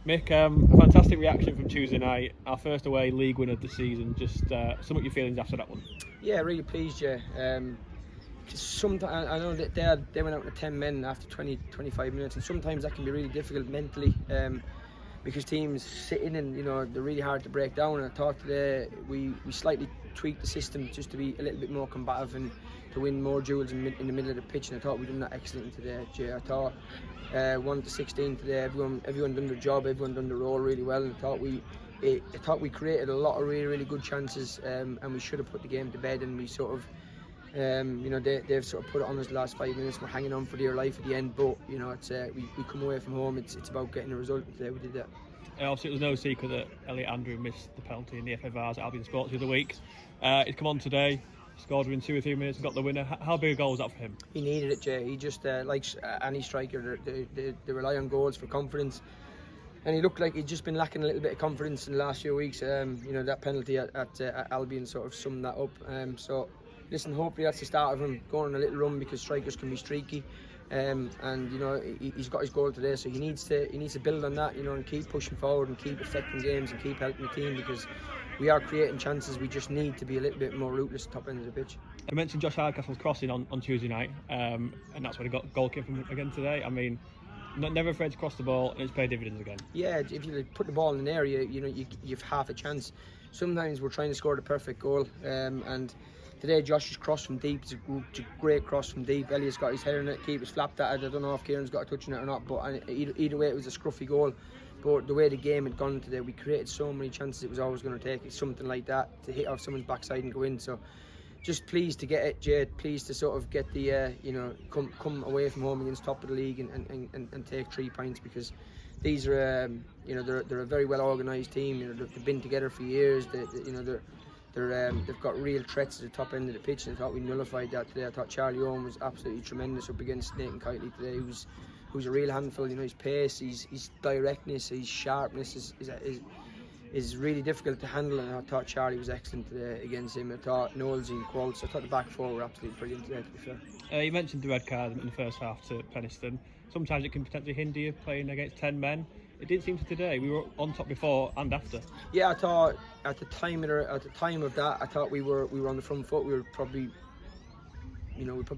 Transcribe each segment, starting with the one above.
Mick, a fantastic reaction from Tuesday night, our first away league win of the season. Just sum up your feelings after that one. Yeah, really pleased, yeah. Sometimes I know that they went out with 10 men after 25 minutes, and sometimes that can be really difficult mentally because teams sitting and they're really hard to break down. And I thought today we slightly tweaked the system just to be a little bit more combative and to win more duels in the middle of the pitch. And I thought we done that excellent today, Jay. I thought 1 to 16 today, everyone done their job, everyone done their role really well. And I thought we created a lot of really good chances, and we should have put the game to bed. And we sort of they've sort of put it on us the last 5 minutes. We're hanging on for dear life at the end, but it's we come away from home. It's about getting a result. And today we did that. Obviously, it was no secret that Elliot Andrew missed the penalty in the FA Vars at Albion Sports the other week. He's come on today, scored within 2 or 3 minutes and got the winner. How big a goal was that for him? He needed it, Jay. He just like any striker, they rely on goals for confidence. And he looked like he'd just been lacking a little bit of confidence in the last few weeks. That penalty at Albion sort of summed that up. So, listen, hopefully that's the start of him going on a little run, because strikers can be streaky. He's got his goal today, so he needs to build on that, and keep pushing forward and keep affecting games and keep helping the team, because we are creating chances. We just need to be a little bit more ruthless top end of the pitch. I mentioned Josh Hardcastle's crossing on Tuesday night, and that's where he got goal kick from again today. I mean, never afraid to cross the ball, and it's paid dividends again. Yeah, if you put the ball in an area, you've half a chance. Sometimes we're trying to score the perfect goal, and today Josh's cross from deep is a great cross from deep. Elliot's got his head in it, keeper's flapped at it. I don't know if Kieran's got a touch on it or not, but either way it was a scruffy goal. But the way the game had gone today, we created so many chances. It was always going to take something like that to hit off someone's backside and go in. So just pleased to get it, Jade. Pleased to sort of get the come away from home against top of the league and take 3 points, because these are they're a very well organised team. They've been together for years. They've got real threats at the top end of the pitch, and I thought we nullified that today. I thought Charlie Owen was absolutely tremendous up against Nathan Kitely today. Who's a real handful. His pace, his directness, his sharpness is really difficult to handle, and I thought Charlie was excellent today against him. I thought Knowles and Qualls, I thought the back four were absolutely brilliant today, to be fair. You mentioned the red card in the first half to Penistone. Sometimes it can potentially hinder you playing against 10 men. It didn't seem to today. We were on top before and after. Yeah, I thought at the time of that, I thought we were on the front foot. We were probably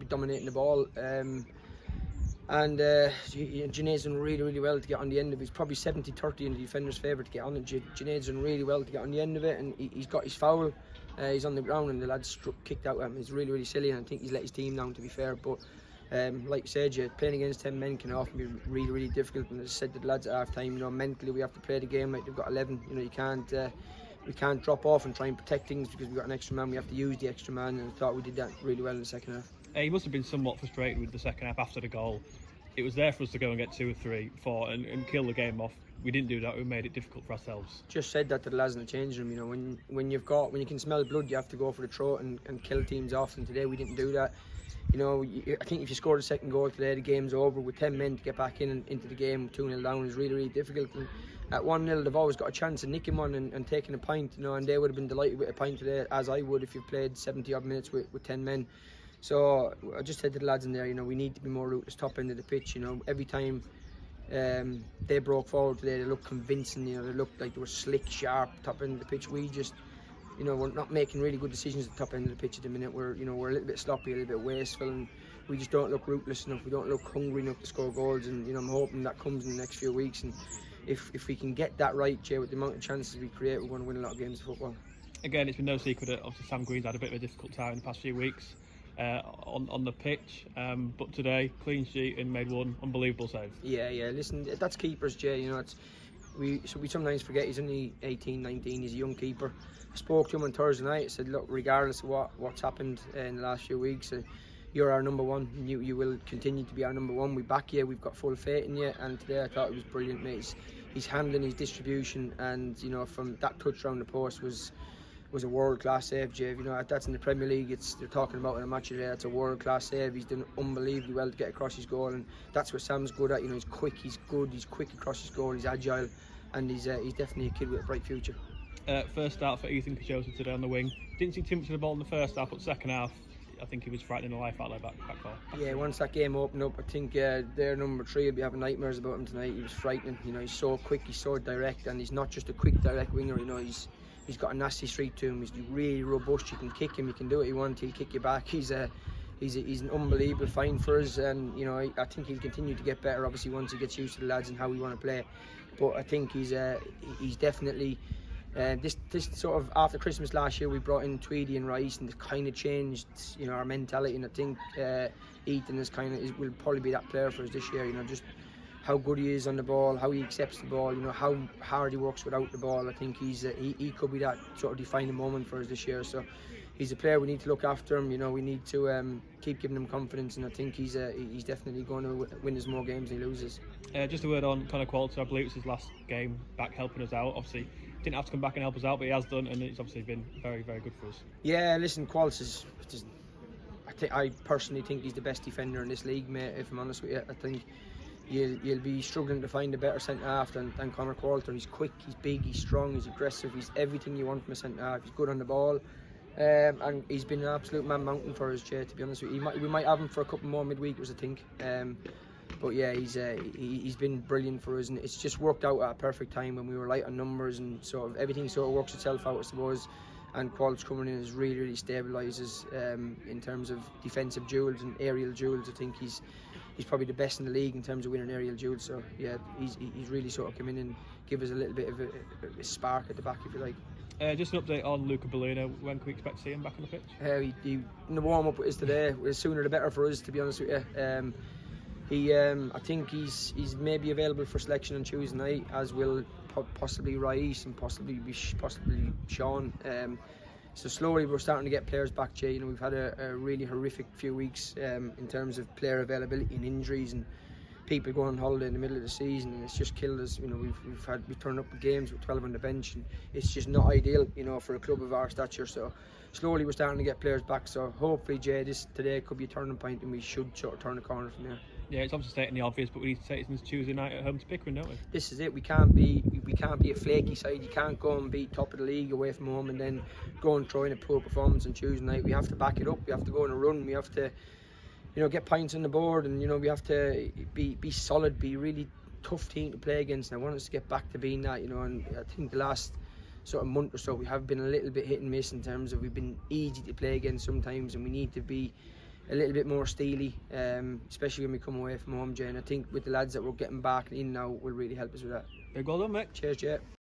dominating the ball. And Junaid's done really well to get on the end of it. He's probably 70-30 in the defender's favour to get on it. Junaid's done really well to get on the end of it, and he's got his foul. He's on the ground, and the lad kicked out at him. It's really silly, and I think he's let his team down, to be fair. But like you said, playing against 10 men can often be really difficult. And as I said to the lads at half time, mentally we have to play the game like they've got 11. We can't drop off and try and protect things because we've got an extra man. We have to use the extra man, and I thought we did that really well in the second half. He must have been somewhat frustrated with the second half after the goal. It was there for us to go and get 2 or 3, 4 and kill the game off. We didn't do that. We made it difficult for ourselves. Just said that to the lads in the changing room. When you can smell blood, you have to go for the throat and kill teams off. And today we didn't do that. I think if you score the second goal today, the game's over. With 10 men to get back into the game, 2-0 down is really difficult. And at 1-0, they've always got a chance of nicking one and taking a pint. And they would have been delighted with a pint today, as I would if you played 70 odd minutes with 10 men. So I just said to the lads in there, we need to be more ruthless top end of the pitch. Every time they broke forward today, they looked convincing. They looked like they were slick, sharp top end of the pitch. We just, we're not making really good decisions at the top end of the pitch at the minute. We're a little bit sloppy, a little bit wasteful, and we just don't look ruthless enough. We don't look hungry enough to score goals, and I'm hoping that comes in the next few weeks. And if we can get that right, Jay, with the amount of chances we create, we're going to win a lot of games of football. Again, it's been no secret that obviously Sam Green's had a bit of a difficult time in the past few weeks. On the pitch, but today clean sheet and made one unbelievable save. Yeah. Listen, that's keepers, Jay. We sometimes forget he's only 18, 19. He's a young keeper. I spoke to him on Thursday night. I said, look, regardless of what's happened in the last few weeks, you're our number one. You will continue to be our number one. We back you. We've got full faith in you. And today I thought it was brilliant, mate. His handling, his distribution, and from that touch around the post was a world-class save, Jay. That's in the Premier League. They're talking about in a match today. It's a world-class save. He's done unbelievably well to get across his goal, and that's what Sam's good at. He's quick, he's good, he's quick across his goal, he's agile, and he's definitely a kid with a bright future. First start for Ethan Kajosa today on the wing. Didn't see too much of the ball in the first half, but second half I think he was frightening the life out of their back four. Yeah, once that game opened up, I think their number 3 will be having nightmares about him tonight. He was frightening. You know, he's so quick, he's so direct, and he's not just a quick, direct winger. You know, he's got a nasty streak to him. He's really robust. You can kick him. You can do what you want. He'll kick you back. He's an unbelievable find for us, and you know, I think he'll continue to get better. Obviously, once he gets used to the lads and how we want to play. But I think he's definitely. This sort of after Christmas last year, we brought in Tweedy and Rice, and it kind of changed, you know, our mentality. And I think Ethan will probably be that player for us this year. You know, just how good he is on the ball, how he accepts the ball, you know, how hard he works without the ball. I think he could be that sort of defining moment for us this year. So he's a player we need to look after him. You know, we need to keep giving him confidence, and I think he's definitely going to win us more games than he loses. Just a word on Connor Qualter. I believe it's his last game back helping us out. Obviously, didn't have to come back and help us out, but he has done, and it's obviously been very, very good for us. Yeah, listen, Qualter is. I personally think he's the best defender in this league, mate. If I'm honest with you, I think you'll be struggling to find a better centre half than Connor Qualter. He's quick, he's big, he's strong, he's aggressive, he's everything you want from a centre half. He's good on the ball, and he's been an absolute man mountain for us, Jay. To be honest with you, we might have him for a couple more midweekers, I think. But yeah, he's been brilliant for us, and it's just worked out at a perfect time when we were light on numbers, and sort of everything sort of works itself out, I suppose. And Qualter coming in has really stabilises in terms of defensive duels and aerial duels. I think he's probably the best in the league in terms of winning aerial duels. So yeah, he's really sort of come in and give us a little bit of a spark at the back, if you like. Just an update on Luca Bellino. When can we expect to see him back on the pitch? He in the warm up is today. The sooner the better for us, to be honest with you. I think he's maybe available for selection on Tuesday night, as will possibly Rice and possibly Sean. So slowly we're starting to get players back, Jay. You know, we've had a really horrific few weeks in terms of player availability and injuries, and people going on holiday in the middle of the season, and it's just killed us. You know, we've turned up games with 12 on the bench, and it's just not ideal, you know, for a club of our stature. So slowly we're starting to get players back. So hopefully, Jay, today could be a turning point, and we should sort of turn the corner from there. Yeah, it's obviously stating the obvious, but we need to take it since Tuesday night at home to Pickering, don't we? This is it. We can't be a flaky side. You can't go and beat top of the league away from home and then go and throw in a poor performance on Tuesday night. We have to back it up. We have to go on a run. We have to, you know, get points on the board, and you know, we have to be solid, be a really tough team to play against. And I want us to get back to being that, you know. And I think the last sort of month or so we have been a little bit hit and miss in terms of we've been easy to play against sometimes, and we need to be a little bit more steely, especially when we come away from home, Jay. And I think with the lads that we're getting back in now will really help us with that. Big well done, mate. Cheers, Jay.